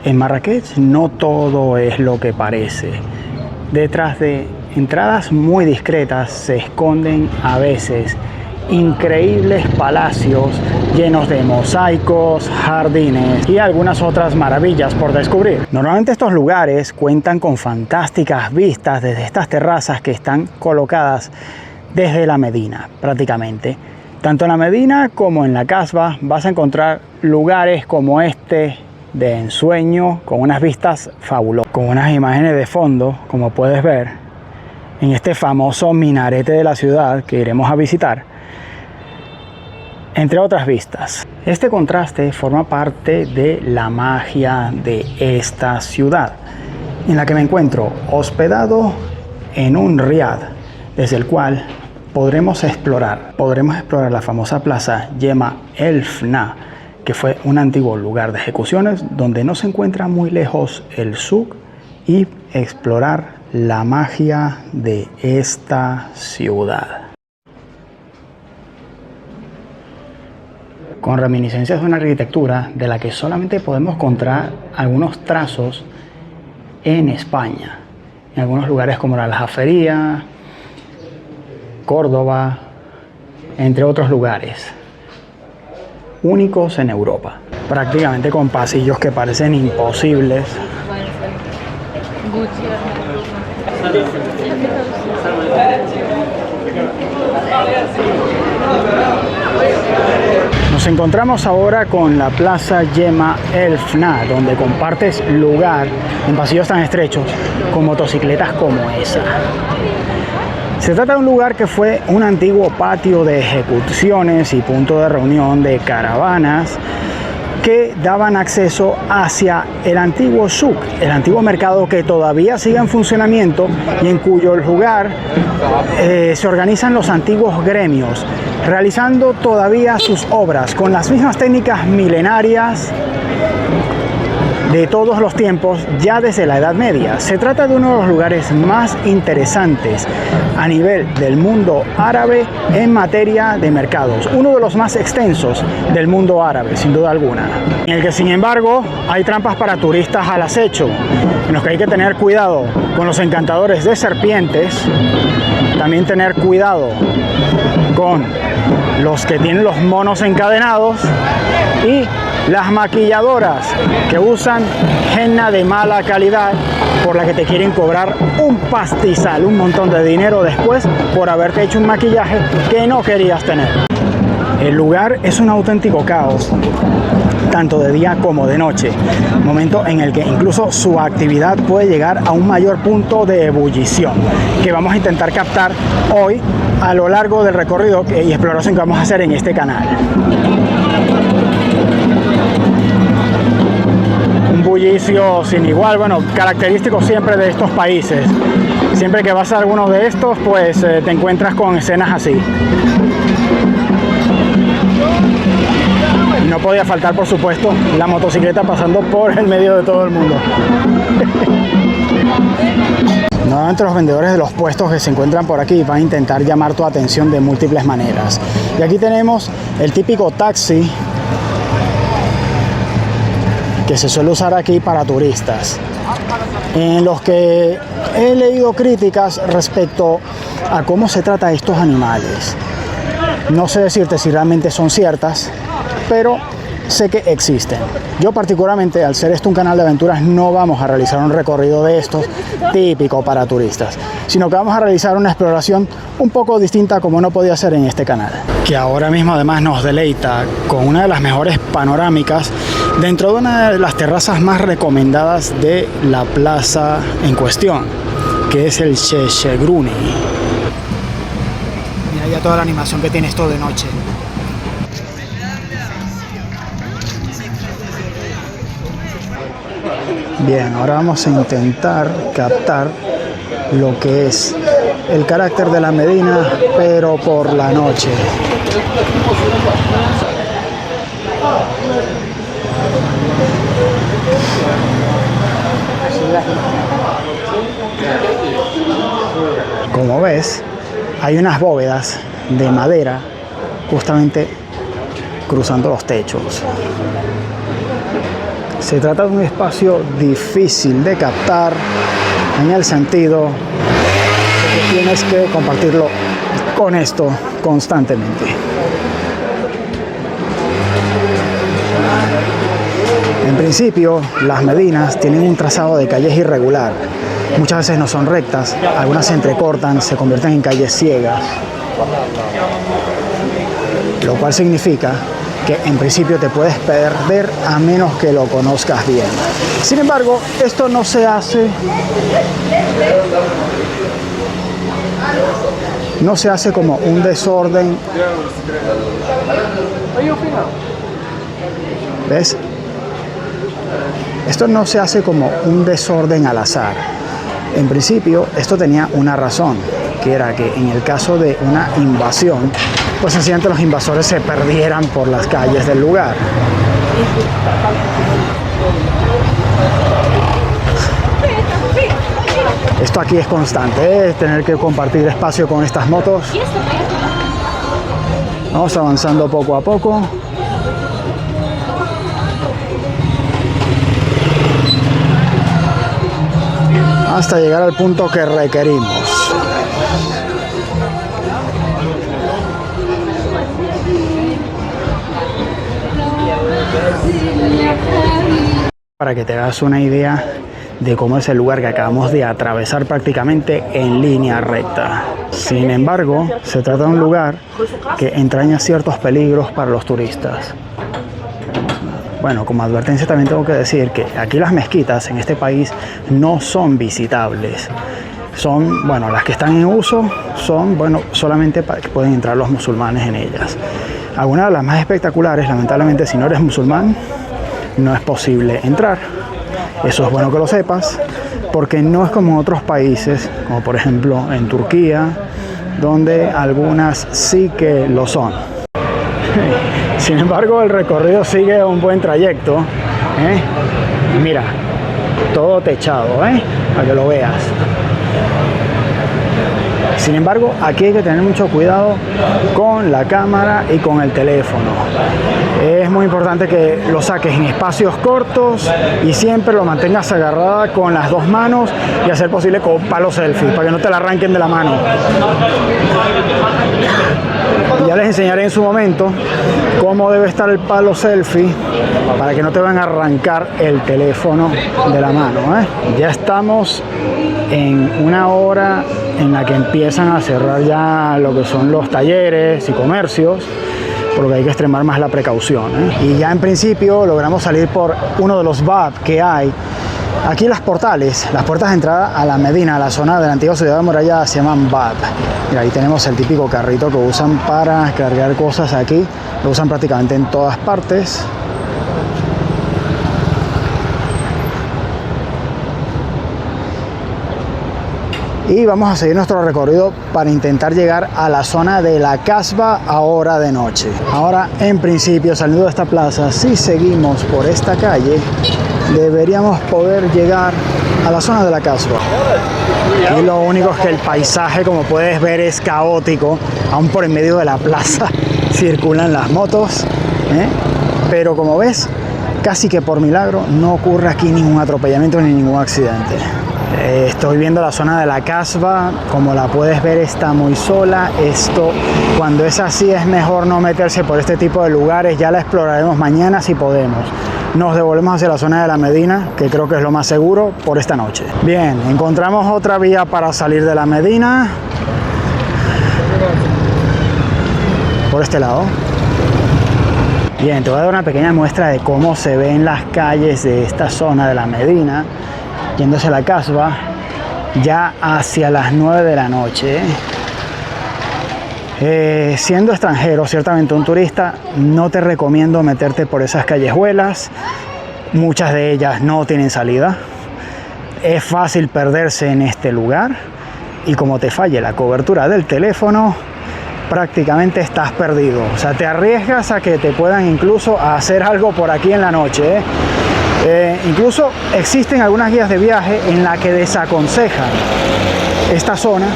En Marrakech no todo es lo que parece. Detrás de entradas muy discretas se esconden a veces increíbles palacios llenos de mosaicos, jardines y algunas otras maravillas por descubrir. Normalmente estos lugares cuentan con fantásticas vistas desde estas terrazas que están colocadas desde la Medina prácticamente. Tanto en la Medina como en la Casbah vas a encontrar lugares como este de ensueño con unas vistas fabulosas, con unas imágenes de fondo, como puedes ver, en este famoso minarete de la ciudad que iremos a visitar, entre otras vistas. Este contraste forma parte de la magia de esta ciudad, en la que me encuentro hospedado en un riad, desde el cual podremos explorar la famosa plaza Yema El Fna, que fue un antiguo lugar de ejecuciones donde no se encuentra muy lejos el souk, y explorar la magia de esta ciudad. Con reminiscencias de una arquitectura de la que solamente podemos encontrar algunos trazos en España, en algunos lugares como la Aljafería, Córdoba, entre otros lugares únicos en Europa, prácticamente con pasillos que parecen imposibles. Nos encontramos ahora con la plaza Yema El Fna, donde compartes lugar en pasillos tan estrechos con motocicletas como esa. Se trata de un lugar que fue un antiguo patio de ejecuciones y punto de reunión de caravanas que daban acceso hacia el antiguo souk, el antiguo mercado que todavía sigue en funcionamiento y en cuyo lugar se organizan los antiguos gremios, realizando todavía sus obras con las mismas técnicas milenarias de todos los tiempos, ya desde la Edad Media. Se trata de uno de los lugares más interesantes a nivel del mundo árabe en materia de mercados, uno de los más extensos del mundo árabe, sin duda alguna, en el que sin embargo hay trampas para turistas al acecho, en los que hay que tener cuidado con los encantadores de serpientes, también tener cuidado con los que tienen los monos encadenados y las maquilladoras que usan henna de mala calidad, por la que te quieren cobrar un pastizal, un montón de dinero después por haberte hecho un maquillaje que no querías tener. El lugar es un auténtico caos, tanto de día como de noche, momento en el que incluso su actividad puede llegar a un mayor punto de ebullición, que vamos a intentar captar hoy a lo largo del recorrido y exploración que vamos a hacer en este canal. Un bullicio sin igual, bueno, característico siempre de estos países. Siempre que vas a alguno de estos, pues te encuentras con escenas así. Y no podía faltar, por supuesto, la motocicleta pasando por el medio de todo el mundo. Nuevamente los vendedores de los puestos que se encuentran por aquí van a intentar llamar tu atención de múltiples maneras. Y aquí tenemos el típico taxi que se suele usar aquí para turistas, en los que he leído críticas respecto a cómo se trata a estos animales. No sé decirte si realmente son ciertas, pero sé que existen. Yo particularmente, al ser esto un canal de aventuras, no vamos a realizar un recorrido de estos típico para turistas, sino que vamos a realizar una exploración un poco distinta, como no podía ser en este canal, que ahora mismo además nos deleita con una de las mejores panorámicas dentro de una de las terrazas más recomendadas de la plaza en cuestión, que es el Sheshegruni. Mira ya toda la animación que tiene esto de noche. Bien, ahora vamos a intentar captar lo que es el carácter de la Medina, pero por la noche. Como ves, hay unas bóvedas de madera justamente cruzando los techos. Se trata de un espacio difícil de captar en el sentido de que tienes que compartirlo con esto constantemente. En principio, las Medinas tienen un trazado de calles irregular. Muchas veces no son rectas, algunas se entrecortan, se convierten en calles ciegas. Lo cual significa que en principio te puedes perder a menos que lo conozcas bien. Sin embargo, esto no se hace como un desorden. ¿Ves? Esto no se hace como un desorden al azar. En principio, esto tenía una razón, que era que en el caso de una invasión, pues sencillamente los invasores se perdieran por las calles del lugar. Esto aquí es constante, tener que compartir espacio con estas motos. Vamos avanzando poco a poco. Hasta llegar al punto que requerimos. Para que te hagas una idea de cómo es el lugar que acabamos de atravesar prácticamente en línea recta. Sin embargo, se trata de un lugar que entraña ciertos peligros para los turistas. Bueno, como advertencia también tengo que decir que aquí las mezquitas en este país no son visitables. Son, bueno, las que están en uso son, bueno, solamente para que pueden entrar los musulmanes en ellas. Algunas de las más espectaculares, lamentablemente, si no eres musulmán, no es posible entrar. Eso es bueno que lo sepas, porque no es como en otros países, como por ejemplo en Turquía, donde algunas sí que lo son. Sin embargo, el recorrido sigue un buen trayecto, Y mira, todo techado, para que lo veas. Sin embargo, aquí hay que tener mucho cuidado con la cámara y con el teléfono. Es muy importante que lo saques en espacios cortos y siempre lo mantengas agarrada con las dos manos y a ser posible con palo selfie, para que no te la arranquen de la mano. Ya les enseñaré en su momento cómo debe estar el palo selfie para que no te van a arrancar el teléfono de la mano, Ya estamos en una hora en la que empiezan a cerrar ya lo que son los talleres y comercios, por lo que hay que extremar más la precaución, Y ya en principio logramos salir por uno de los BAB que hay. Aquí las portales, las puertas de entrada a la Medina, a la zona de la antigua ciudad amurallada, se llaman BAB. Mira, ahí tenemos el típico carrito que usan para cargar cosas aquí. Lo usan prácticamente en todas partes. Y vamos a seguir nuestro recorrido para intentar llegar a la zona de la Casbah ahora de noche. Ahora, en principio, saliendo de esta plaza, si seguimos por esta calle, deberíamos poder llegar a la zona de la Casbah. Y lo único es que el paisaje, como puedes ver, es caótico. Aún por en medio de la plaza circulan las motos, Pero como ves, casi que por milagro no ocurre aquí ningún atropellamiento ni ningún accidente. Estoy viendo la zona de la Casbah, como la puedes ver está muy sola. Esto, cuando es así, es mejor no meterse por este tipo de lugares. Ya la exploraremos mañana si podemos. Nos devolvemos hacia la zona de la Medina, que creo que es lo más seguro por esta noche. Bien, encontramos otra vía para salir de la Medina. Por este lado. Bien, te voy a dar una pequeña muestra de cómo se ven las calles de esta zona de la Medina, yéndose a la Casbah, ya hacia las 9 de la noche. Siendo extranjero, ciertamente un turista, no te recomiendo meterte por esas callejuelas. Muchas de ellas no tienen salida. Es fácil perderse en este lugar y como te falle la cobertura del teléfono, prácticamente estás perdido. O sea, te arriesgas a que te puedan incluso hacer algo por aquí en la noche, incluso existen algunas guías de viaje en la que desaconsejan esta zona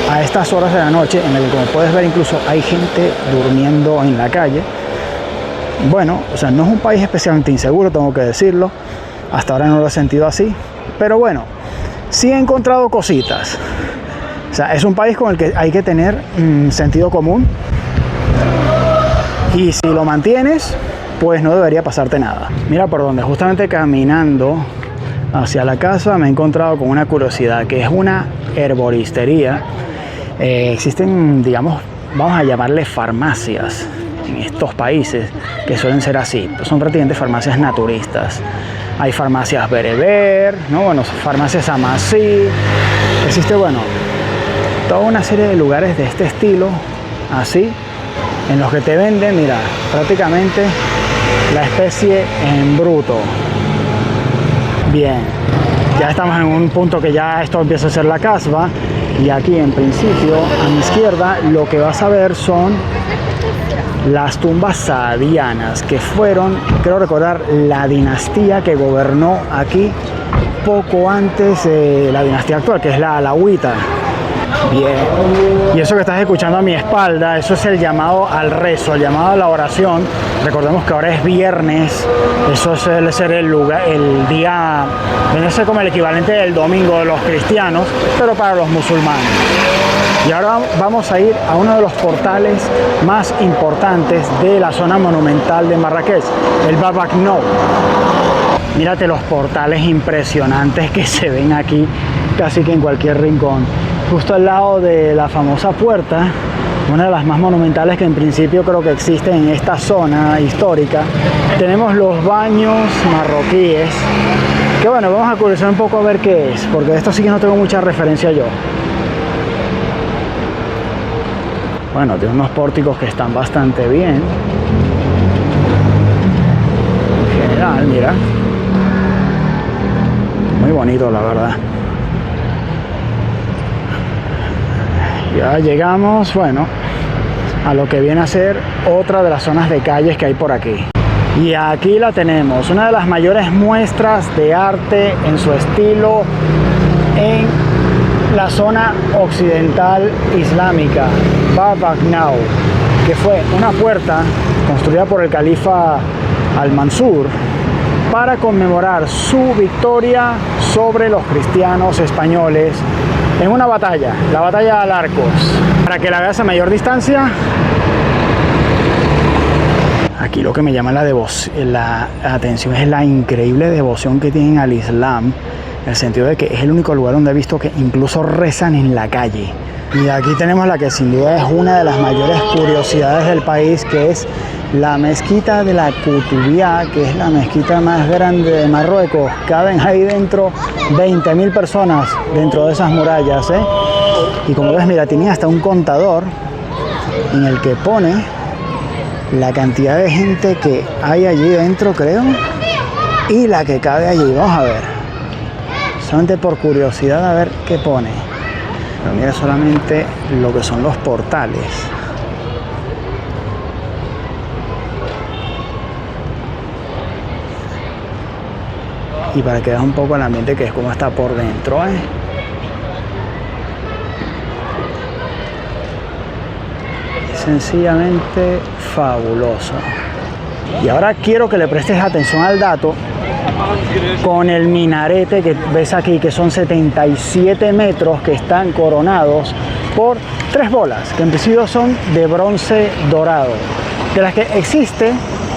a estas horas de la noche, en la que, como puedes ver, incluso hay gente durmiendo en la calle. Bueno, o sea, no es un país especialmente inseguro, tengo que decirlo, hasta ahora no lo he sentido así. Pero bueno, sí he encontrado cositas. O sea, es un país con el que hay que tener sentido común. Y si lo mantienes, pues no debería pasarte nada. Mira por donde, justamente caminando hacia la casa me he encontrado con una curiosidad, que es una herboristería. Existen, digamos, vamos a llamarle farmacias en estos países que suelen ser así, son prácticamente farmacias naturistas. Hay farmacias bereber, ¿no? Bueno, farmacias amasí. Existe, bueno, toda una serie de lugares de este estilo, así, en los que te venden, mira, prácticamente la especie en bruto. Bien, ya estamos en un punto que ya esto empieza a ser la casba. Y aquí en principio, a mi izquierda, lo que vas a ver son las tumbas saadianas, que fueron, creo recordar, la dinastía que gobernó aquí poco antes de la dinastía actual, que es la alauita. Bien, y eso que estás escuchando a mi espalda, eso es el llamado al rezo, el llamado a la oración. Recordemos que ahora es viernes, eso suele ser el día, no sé, como el equivalente del domingo de los cristianos, pero para los musulmanes. Y ahora vamos a ir a uno de los portales más importantes de la zona monumental de Marrakech, el Bab Aknaoun. Mírate los portales impresionantes que se ven aquí, casi que en cualquier rincón. Justo al lado de la famosa puerta, una de las más monumentales que en principio creo que existe en esta zona histórica, tenemos los baños marroquíes, que bueno, vamos a curiosear un poco a ver qué es, porque de esto sí que no tengo mucha referencia yo. Bueno, tiene unos pórticos que están bastante bien. En general, mira. Muy bonito, la verdad. Ya llegamos, bueno, a lo que viene a ser otra de las zonas de calles que hay por aquí. Y aquí la tenemos, una de las mayores muestras de arte en su estilo en la zona occidental islámica, Bab Aknaoun, que fue una puerta construida por el califa Al-Mansur para conmemorar su victoria sobre los cristianos españoles en una batalla, la batalla de Alarcos. Para que la veas a mayor distancia, aquí lo que me llama la atención es la increíble devoción que tienen al Islam, en el sentido de que es el único lugar donde he visto que incluso rezan en la calle. Y aquí tenemos la que sin duda es una de las mayores curiosidades del país, que es la mezquita de la Kutubía, que es la mezquita más grande de Marruecos. Caben ahí dentro 20.000 personas dentro de esas murallas, ¿eh? Y como ves, mira, tiene hasta un contador en el que pone la cantidad de gente que hay allí dentro, creo, y la que cabe allí. Vamos a ver, solamente por curiosidad, a ver qué pone. Pero mira solamente lo que son los portales. Y para que veas un poco el ambiente, que es como está por dentro, ¿eh? Sencillamente fabuloso. Y ahora quiero que le prestes atención al dato con el minarete que ves aquí, que son 77 metros, que están coronados por 3 bolas, que en principio son de bronce dorado, de las que existe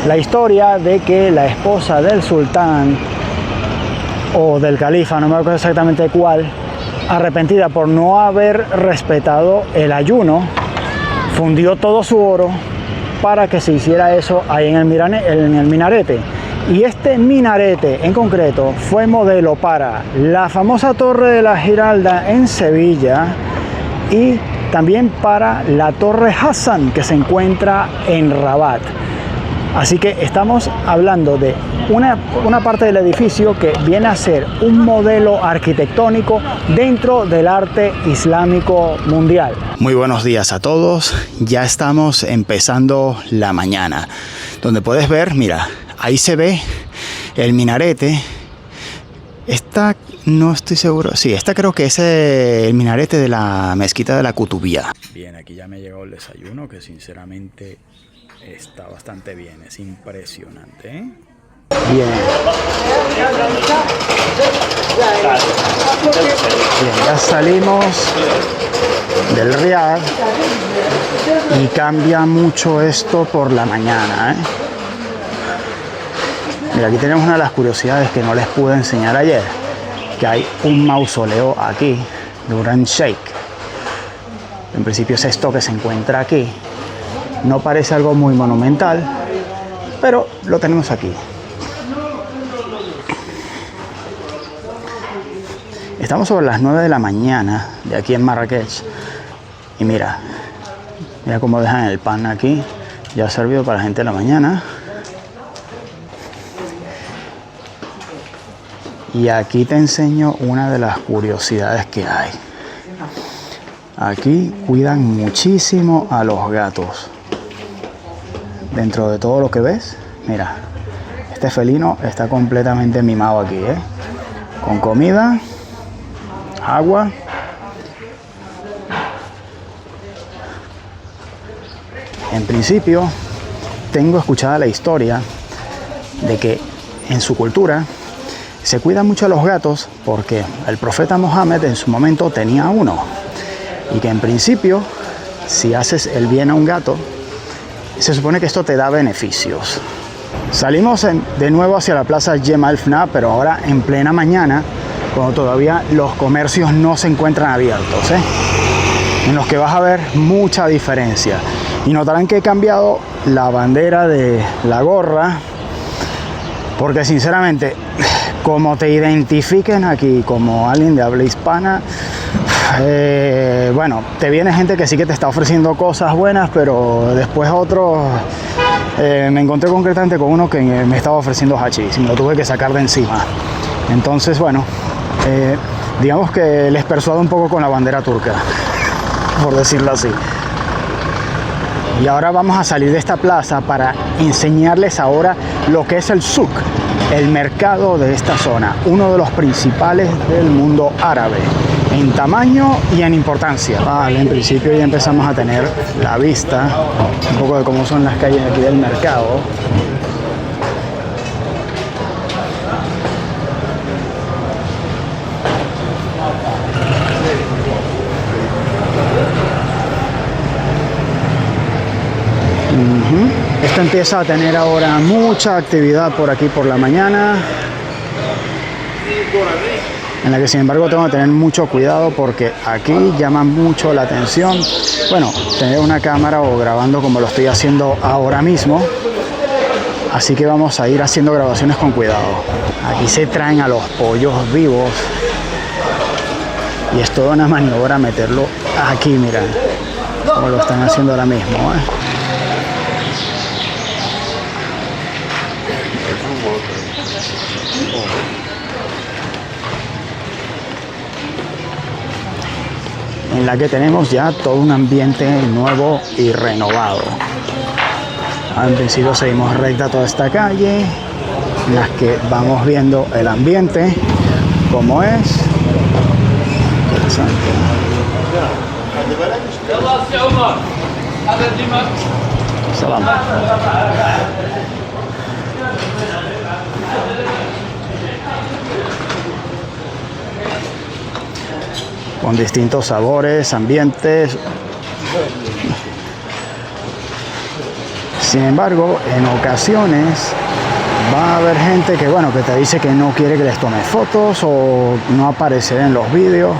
la historia de que la esposa del sultán o del califa, no me acuerdo exactamente cuál, arrepentida por no haber respetado el ayuno, fundió todo su oro para que se hiciera eso ahí en el minarete. Y este minarete en concreto fue modelo para la famosa Torre de la Giralda en Sevilla y también para la Torre Hassan, que se encuentra en Rabat. Así que estamos hablando de una parte del edificio que viene a ser un modelo arquitectónico dentro del arte islámico mundial. Muy buenos días a todos. Ya estamos empezando la mañana, donde puedes ver, mira, ahí se ve el minarete. Esta no estoy seguro. Sí, esta creo que es el minarete de la mezquita de la Kutubía. Bien, aquí ya me llegó el desayuno, que sinceramente está bastante bien. Es impresionante, ¿eh? Bien. Bien, ya salimos del Riad y cambia mucho esto por la mañana, ¿eh? Mira, aquí tenemos una de las curiosidades que no les pude enseñar ayer, que hay un mausoleo aquí de un gran sheikh. En principio es esto que se encuentra aquí. No parece algo muy monumental, pero lo tenemos aquí. Estamos sobre las 9 de la mañana de aquí en Marrakech. Y mira cómo dejan el pan aquí, ya servido para la gente de la mañana. Y aquí te enseño una de las curiosidades que hay. Aquí cuidan muchísimo a los gatos. Dentro de todo lo que ves, mira, este felino está completamente mimado aquí, ¿eh? Con comida, agua. En principio, tengo escuchada la historia de que en su cultura se cuida mucho a los gatos porque el profeta Mohammed en su momento tenía uno. Y que en principio, si haces el bien a un gato, se supone que esto te da beneficios. Salimos de nuevo hacia la plaza Yema el-Fna, pero ahora en plena mañana, cuando todavía los comercios no se encuentran abiertos, ¿eh? En los que vas a ver mucha diferencia. Y notarán que he cambiado la bandera de la gorra, porque sinceramente, como te identifiquen aquí como alguien de habla hispana, bueno, te viene gente que sí que te está ofreciendo cosas buenas, pero después otros, me encontré concretamente con uno que me estaba ofreciendo hachís y me lo tuve que sacar de encima. Entonces, bueno, digamos que les persuado un poco con la bandera turca, por decirlo así. Y ahora vamos a salir de esta plaza para enseñarles ahora lo que es el souk, el mercado de esta zona, uno de los principales del mundo árabe, en tamaño y en importancia. Vale, en principio ya empezamos a tener la vista, un poco de cómo son las calles aquí del mercado. Esto empieza a tener ahora mucha actividad por aquí por la mañana, en la que sin embargo tengo que tener mucho cuidado porque aquí llama mucho la atención, bueno, tener una cámara o grabando como lo estoy haciendo ahora mismo, así que vamos a ir haciendo grabaciones con cuidado. Aquí se traen a los pollos vivos y es toda una maniobra meterlo aquí, mira, como lo están haciendo ahora mismo, ¿eh? En la que tenemos ya todo un ambiente nuevo y renovado. Al principio seguimos recta toda esta calle, en las que vamos viendo el ambiente, como es. Interesante. Salam. Con distintos sabores, ambientes. Sin embargo, en ocasiones va a haber gente que, bueno, que te dice que no quiere que les tome fotos o no aparecer en los vídeos.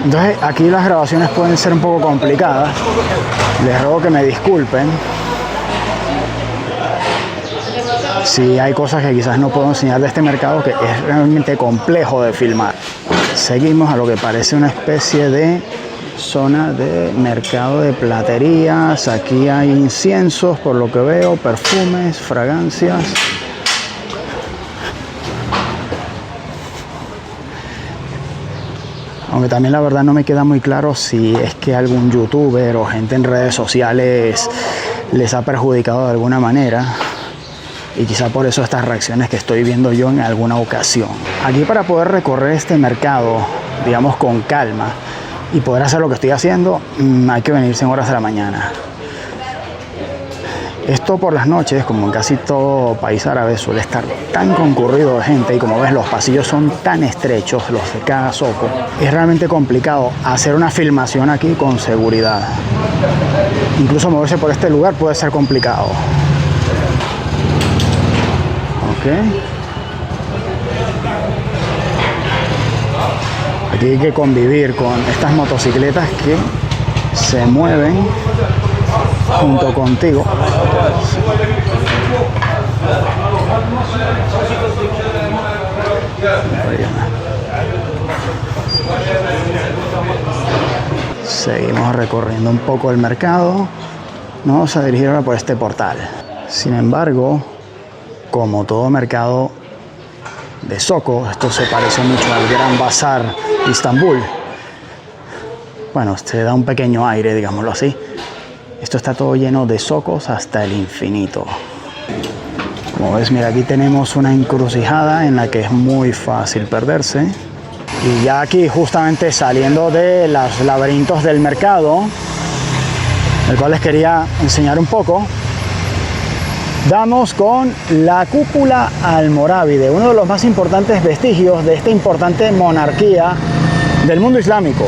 Entonces aquí las grabaciones pueden ser un poco complicadas. Les ruego que me disculpen si hay cosas que quizás no puedo enseñar de este mercado, que es realmente complejo de filmar. Seguimos a lo que parece una especie de zona de mercado de platerías. Aquí hay inciensos, por lo que veo, perfumes, fragancias. Aunque también la verdad no me queda muy claro si es que algún youtuber o gente en redes sociales les ha perjudicado de alguna manera. Y quizá por eso estas reacciones que estoy viendo yo en alguna ocasión. Aquí, para poder recorrer este mercado, digamos, con calma y poder hacer lo que estoy haciendo, hay que venirse en horas de la mañana. Esto por las noches, como en casi todo país árabe, suele estar tan concurrido de gente y como ves los pasillos son tan estrechos, los de cada zoco, es realmente complicado hacer una filmación aquí con seguridad. Incluso moverse por este lugar puede ser complicado. Ok. Aquí hay que convivir con estas motocicletas que se mueven junto contigo. Seguimos recorriendo un poco el mercado. Nos vamos a dirigir ahora por este portal. Sin embargo, como todo mercado de zoco, esto se parece mucho al Gran Bazar de Istambul. Bueno, se da un pequeño aire, digámoslo así. Esto está todo lleno de zocos hasta el infinito. Como ves, mira, aquí tenemos una encrucijada en la que es muy fácil perderse. Y ya aquí, justamente saliendo de los laberintos del mercado, el cual les quería enseñar un poco, damos con la cúpula almorávide, uno de los más importantes vestigios de esta importante monarquía del mundo islámico.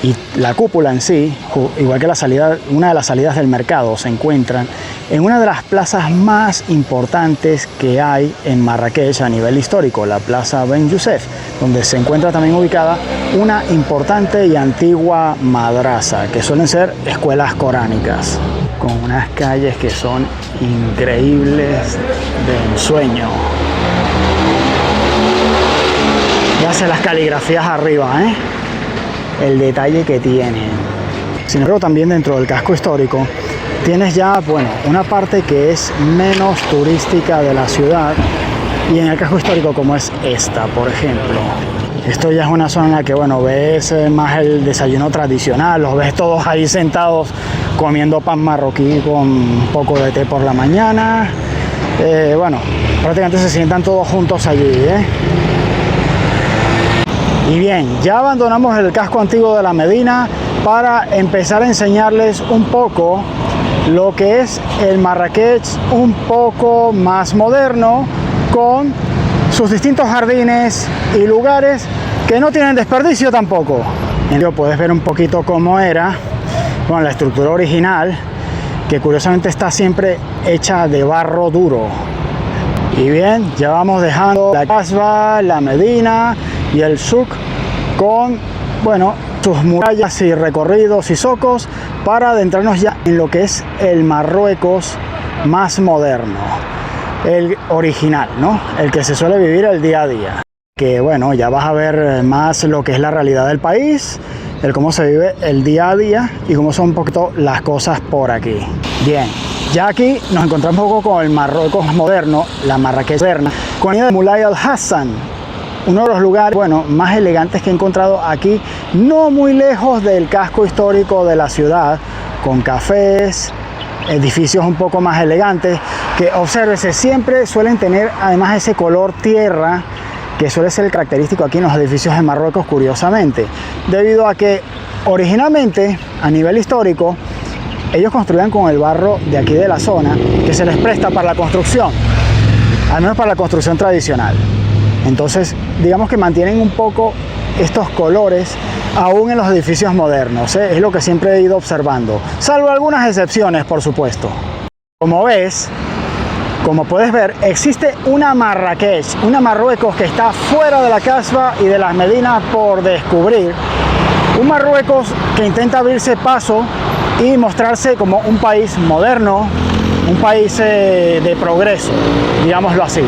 Y la cúpula en sí, igual que la salida, una de las salidas del mercado, se encuentran en una de las plazas más importantes que hay en Marrakech a nivel histórico, la Plaza Ben Youssef, donde se encuentra también ubicada una importante y antigua madrasa, que suelen ser escuelas coránicas, con unas calles que son increíbles de ensueño. Ya se las caligrafías arriba, el detalle que tienen. Sin embargo, también dentro del casco histórico tienes ya, bueno, una parte que es menos turística de la ciudad, y en el casco histórico como es esta, por ejemplo. Esto ya es una zona en la que, bueno, ves más el desayuno tradicional, los ves todos ahí sentados comiendo pan marroquí con un poco de té por la mañana. Bueno, prácticamente se sientan todos juntos allí, Y bien, ya abandonamos el casco antiguo de la Medina para empezar a enseñarles un poco lo que es el Marrakech un poco más moderno, con sus distintos jardines y lugares que no tienen desperdicio tampoco. Puedes ver un poquito cómo era, bueno, la estructura original, que curiosamente está siempre hecha de barro duro. Y bien, ya vamos dejando la Casbah, la Medina y el Souk con, bueno, sus murallas y recorridos y zocos, para adentrarnos ya en lo que es el Marruecos más moderno, el original, ¿no? El que se suele vivir el día a día. Que bueno, ya vas a ver más lo que es la realidad del país, el cómo se vive el día a día y cómo son un poquito las cosas por aquí. Bien, ya aquí nos encontramos un poco con el Marruecos moderno, la Marrakech moderna, con el Moulay Al Hassan, uno de los lugares, bueno, más elegantes que he encontrado aquí, no muy lejos del casco histórico de la ciudad, con cafés, edificios un poco más elegantes, que obsérvese, siempre suelen tener además ese color tierra, que suele ser el característico aquí en los edificios de Marruecos, curiosamente, debido a que originalmente, a nivel histórico, ellos construían con el barro de aquí de la zona, que se les presta para la construcción, al menos para la construcción tradicional. Entonces, digamos que mantienen un poco estos colores aún en los edificios modernos, es lo que siempre he ido observando, salvo algunas excepciones, por supuesto. Como ves, como puedes ver, existe una Marrakech, una Marruecos que está fuera de la Casbah y de las Medinas por descubrir. Un Marruecos que intenta abrirse paso y mostrarse como un país moderno, un país de progreso, digámoslo así.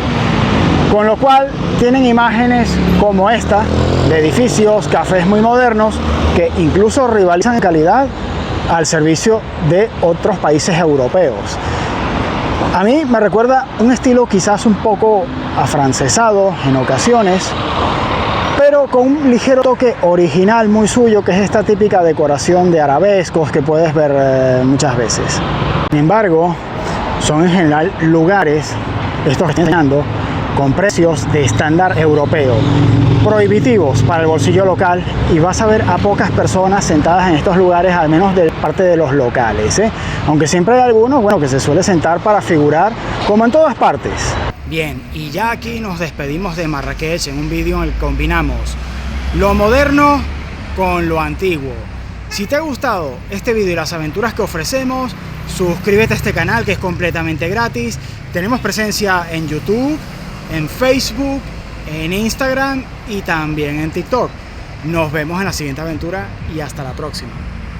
Con lo cual tienen imágenes como esta, de edificios, cafés muy modernos, que incluso rivalizan en calidad al servicio de otros países europeos. A mí me recuerda un estilo quizás un poco afrancesado en ocasiones, pero con un ligero toque original muy suyo, que es esta típica decoración de arabescos que puedes ver muchas veces. Sin embargo, son en general lugares, estos que estoy enseñando, con precios de estándar europeo, prohibitivos para el bolsillo local, y vas a ver a pocas personas sentadas en estos lugares, al menos de parte de los locales, aunque siempre hay algunos, bueno, que se suele sentar para figurar, como en todas partes. Bien, y ya aquí nos despedimos de Marrakech en un vídeo en el que combinamos lo moderno con lo antiguo. Si te ha gustado este vídeo y las aventuras que ofrecemos, suscríbete a este canal, que es completamente gratis. Tenemos presencia en YouTube, en Facebook, en Instagram y también en TikTok. Nos vemos en la siguiente aventura y hasta la próxima.